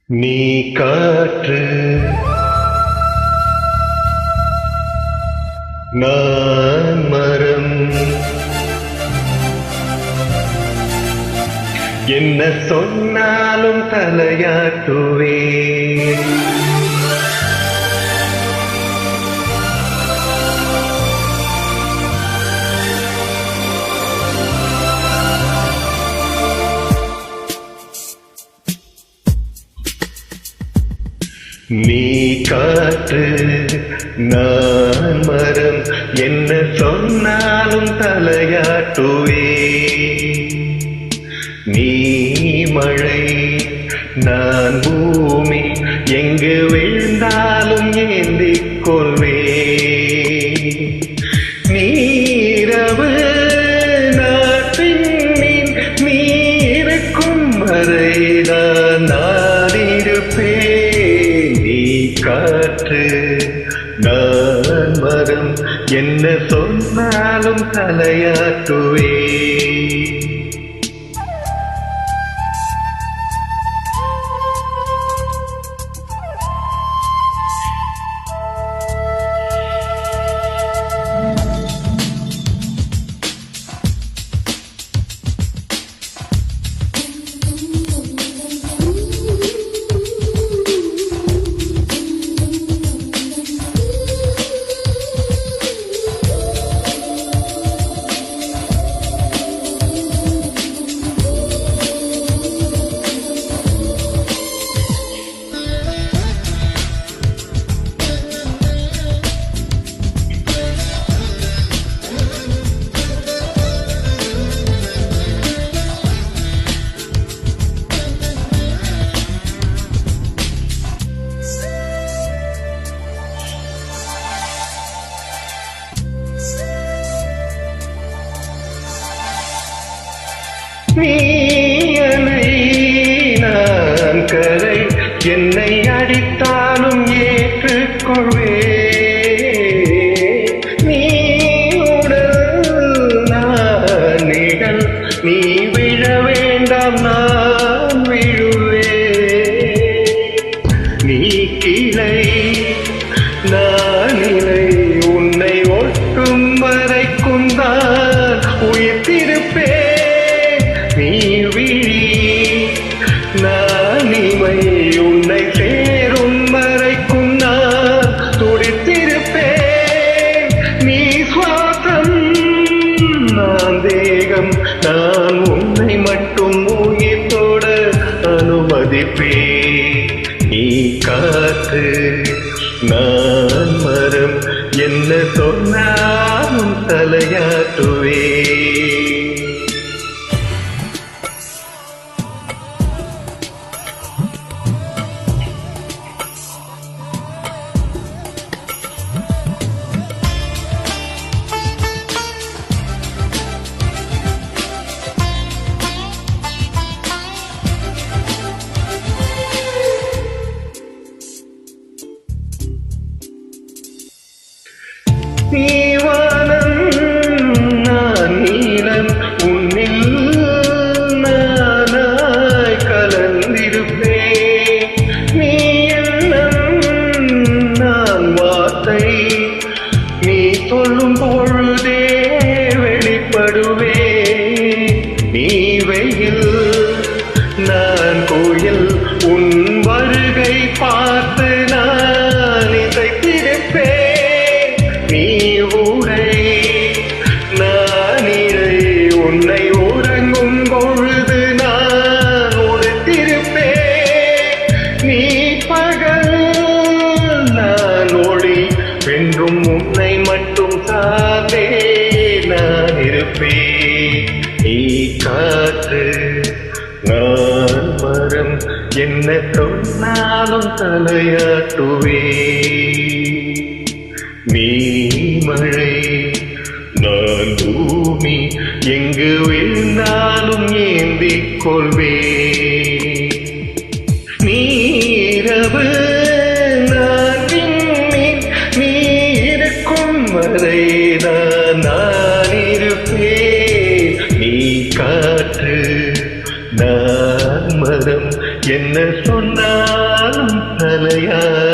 நீ காற்று நான் மரம், என்ன சொன்னாலும் தலையாட்டுவேன். நீ காற்று நான் மரம், என்ன சொன்னாலும் தலையாட்டுவே. நீ மழை நான் பூமி, எங்கு விழுந்தாலும் ஏந்திக் கொள்வே. நீரவு நாட்டின் நீ இருக்கும் வரைதான் நான் இருப்பேன். காற்று நான் மரம், என்ன சொன்னாலும் தலையாட்டுவே. நீ அலை நான் கரை, என்னை அடித்தாலும் ஏற்றுக்கொள்வே. நீ உடல் நான் நிழல், நீ விழ வேண்டாம் நான் விழுவே. நீ கிளை நான் இலை, உன்னை ஒட்டும் வரைக்கும் தான் உயிர்த்திருப்பேன். நீ விழி நான் இமை, உன்னை சேரும் வரைக்கும் நான் துடித்திருப்பேன். நீ சுவாசம் நான் தேகம், நான் உன்னை மட்டும் உயிர்த்தோட அனுமதிப்பேன். நீ காற்று நான் மரம், என்ன சொன்னாலும் தலையாட்டுவே. நீவானம் நான் நீலம், உன்னில் நானாய் கலந்திருப்பேன். நீ எண்ணம் நான் வார்த்தை, நீ சொல்லும் பொழுதே வெளிப்படுவே. நீ வெயில் நான் கோயில், உன் வருகை பார்த்து நான் இசைத்திருப்பேன். நீ உடை நான் இறை, உன்னை உறங்கும் பொழுது நான் உடுத்திருப்பேன். நீ பகல் நான் ஒளி, வென்றும் உன்னை மட்டும் சார்ந்தே நான் இருப்பேன். நீ காற்று நான் மரம், என்ன சொன்னாலும் தலையாட்டுவே. நீ மழை நான் பூமி, எங்கு விழுந்தாலும் ஏந்திக் கொள்வே. நீரவு நான் விண்மீன், நீ இருக்கும் வரைதான் நான் இருப்பேன். நீ காற்று நான் மரம், என்ன சொன்னாலும் தலையாடும்